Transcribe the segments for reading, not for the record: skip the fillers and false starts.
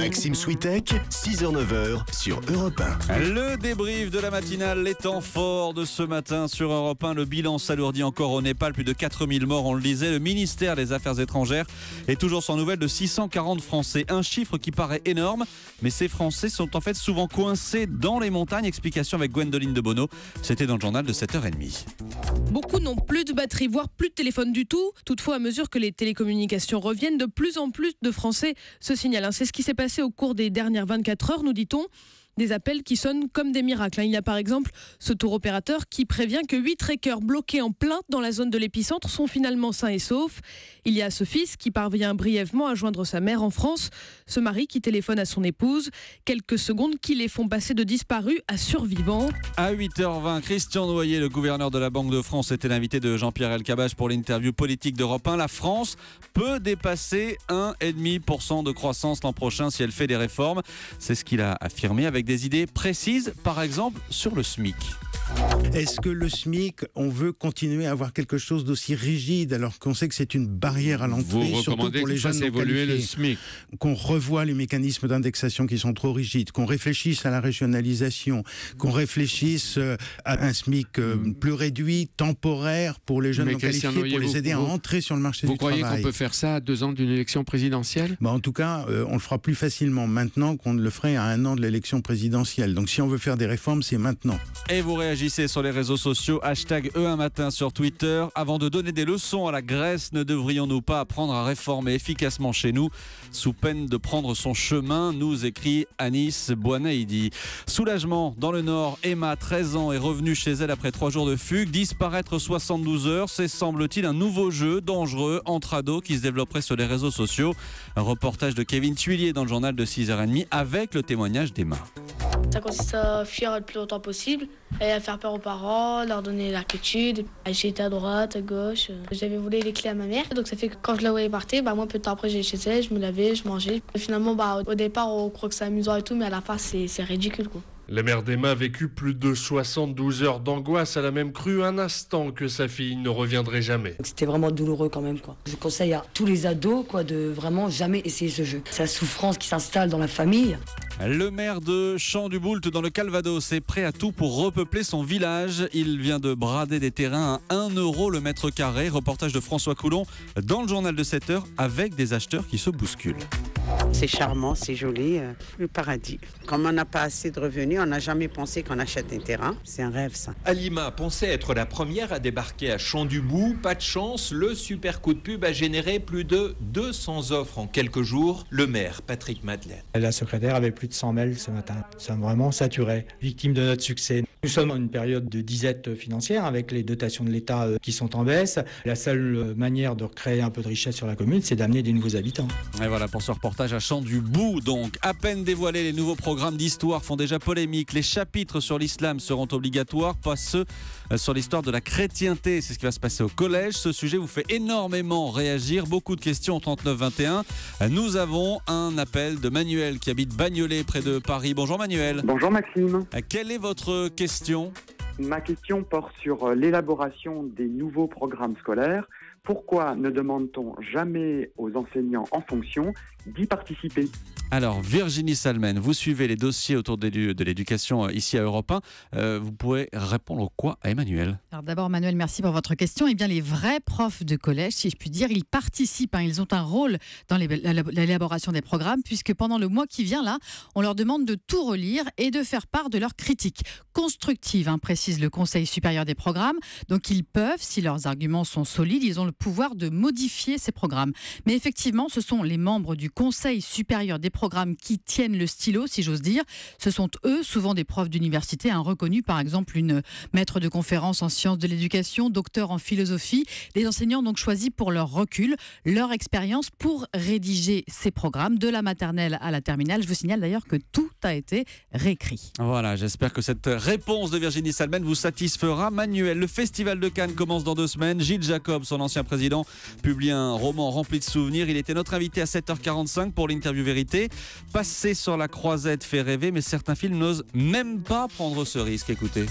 Maxime Switek, 6h-9h sur Europe 1. Le débrief de la matinale, les temps forts de ce matin sur Europe 1. Le bilan s'alourdit encore au Népal, plus de 4000 morts, on le disait. Le ministère des Affaires étrangères est toujours sans nouvelles de 640 Français. Un chiffre qui paraît énorme, mais ces Français sont en fait souvent coincés dans les montagnes. Explication avec Gwendoline de Bono. C'était dans le journal de 7h30. Beaucoup n'ont plus de batterie, voire plus de téléphone du tout. Toutefois, à mesure que les télécommunications reviennent, de plus en plus de Français se signalent. C'est ce qui s'est passé au cours des dernières 24 heures, nous dit-on. Des appels qui sonnent comme des miracles. Il y a par exemple ce tour opérateur qui prévient que 8 trekkers bloqués en plein dans la zone de l'épicentre sont finalement sains et saufs. Il y a ce fils qui parvient brièvement à joindre sa mère en France. Ce mari qui téléphone à son épouse. Quelques secondes qui les font passer de disparus à survivants. À 8h20, Christian Noyer, le gouverneur de la Banque de France, était l'invité de Jean-Pierre Elkabbach pour l'interview politique d'Europe 1. La France peut dépasser 1,5% de croissance l'an prochain si elle fait des réformes. C'est ce qu'il a affirmé avec des idées précises, par exemple sur le SMIC. Est-ce que le SMIC, on veut continuer à avoir quelque chose d'aussi rigide alors qu'on sait que c'est une barrière à l'entrée, surtout pour les jeunes non évoluer qualifiés, le SMIC. qu'on revoie les mécanismes d'indexation qui sont trop rigides, qu'on réfléchisse à la régionalisation, qu'on réfléchisse à un SMIC plus réduit, temporaire pour les jeunes non qualifiés, pour les aider à entrer sur le marché du travail. Vous croyez qu'on peut faire ça à 2 ans d'une élection présidentielle ? En tout cas, on le fera plus facilement maintenant qu'on ne le ferait à 1 an de l'élection présidentielle. Donc si on veut faire des réformes, c'est maintenant. Et vous réagissez sur les réseaux sociaux, hashtag E1matin sur Twitter. Avant de donner des leçons à la Grèce, ne devrions-nous pas apprendre à réformer efficacement chez nous, sous peine de prendre son chemin, nous écrit Anis Bouanaïdi. Soulagement dans le Nord, Emma, 13 ans, est revenue chez elle après 3 jours de fugue. Disparaître 72 heures, c'est semble-t-il un nouveau jeu dangereux entre ados qui se développerait sur les réseaux sociaux. Un reportage de Kevin Tuilier dans le journal de 6h30 avec le témoignage d'Emma. Ça consiste à fuir le plus longtemps possible et à faire peur aux parents, leur donner l'inquiétude. J'étais à droite, à gauche. J'avais volé les clés à ma mère, donc ça fait que quand je la voyais partir, moi peu de temps après j'allais chez elle, je me lavais, je mangeais. Et finalement, au départ on croit que c'est amusant et tout, mais à la fin c'est ridicule quoi. La mère d'Emma a vécu plus de 72 heures d'angoisse. Elle a même cru un instant que sa fille ne reviendrait jamais. C'était vraiment douloureux quand même, quoi. Je conseille à tous les ados, de vraiment jamais essayer ce jeu. C'est la souffrance qui s'installe dans la famille. Le maire de Champ-du-Boult dans le Calvados est prêt à tout pour repeupler son village. Il vient de brader des terrains à 1 euro le mètre carré. Reportage de François Coulon dans le journal de 7h avec des acheteurs qui se bousculent. C'est charmant, c'est joli, le paradis. Comme on n'a pas assez de revenus, on n'a jamais pensé qu'on achète un terrain. C'est un rêve, ça. Alima pensait être la première à débarquer à Champ-du-Bout. Pas de chance, le super coup de pub a généré plus de 200 offres en quelques jours. Le maire, Patrick Madeleine. La secrétaire avait plus de 100 mails ce matin. Nous sommes vraiment saturés, victimes de notre succès. Nous sommes en une période de disette financière avec les dotations de l'État qui sont en baisse. La seule manière de recréer un peu de richesse sur la commune, c'est d'amener des nouveaux habitants. Et voilà pour ce reportage à Champ-du-Bout. Donc, à peine dévoilés, les nouveaux programmes d'histoire font déjà polémique. Les chapitres sur l'islam seront obligatoires, pas ceux sur l'histoire de la chrétienté. C'est ce qui va se passer au collège. Ce sujet vous fait énormément réagir. Beaucoup de questions au 3921. Nous avons un appel de Manuel qui habite Bagnolet près de Paris. Bonjour Manuel. Bonjour Maxime. Quelle est votre question ? Ma question porte sur l'élaboration des nouveaux programmes scolaires. Pourquoi ne demande-t-on jamais aux enseignants en fonction d'y participer ? Alors, Virginie Salmen, vous suivez les dossiers autour de l'éducation ici à Europe 1. Vous pouvez répondre quoi à Emmanuel ? Alors d'abord, Manuel, merci pour votre question. Eh bien, les vrais profs de collège, si je puis dire, ils participent. Ils ont un rôle dans l'élaboration des programmes, puisque pendant le mois qui vient, là, on leur demande de tout relire et de faire part de leurs critiques constructives, précise le Conseil supérieur des programmes. Donc, ils peuvent, si leurs arguments sont solides, ils ont le pouvoir de modifier ces programmes. Mais effectivement, ce sont les membres du Conseil supérieur des programmes qui tiennent le stylo, si j'ose dire. Ce sont eux, souvent des profs d'université, reconnus, par exemple une maître de conférence en sciences de l'éducation, docteur en philosophie. Les enseignants donc choisis pour leur recul, leur expérience pour rédiger ces programmes, de la maternelle à la terminale. Je vous signale d'ailleurs que tout a été réécrit. Voilà, j'espère que cette réponse de Virginie Salmen vous satisfera. Manuel, le Festival de Cannes commence dans 2 semaines. Gilles Jacob, son ancien président, publie un roman rempli de souvenirs. Il était notre invité à 7h45 pour l'interview vérité. Passer sur la croisette fait rêver, mais certains films n'osent même pas prendre ce risque. Écoutez.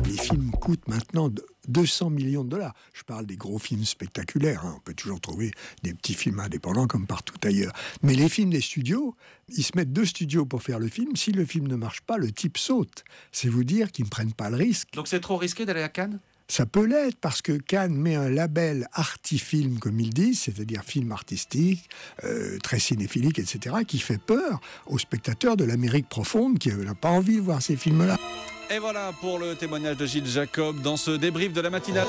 Les films coûtent maintenant 200 millions de dollars. Je parle des gros films spectaculaires. On peut toujours trouver des petits films indépendants comme partout ailleurs. Mais les films des studios, ils se mettent 2 studios pour faire le film. Si le film ne marche pas, le type saute. C'est vous dire qu'ils ne prennent pas le risque. Donc c'est trop risqué d'aller à Cannes ? Ça peut l'être parce que Cannes met un label artifilm, comme ils disent, c'est-à-dire film artistique, très cinéphilique, etc., qui fait peur aux spectateurs de l'Amérique profonde qui n'a pas envie de voir ces films-là. Et voilà pour le témoignage de Gilles Jacob dans ce débrief de la matinale.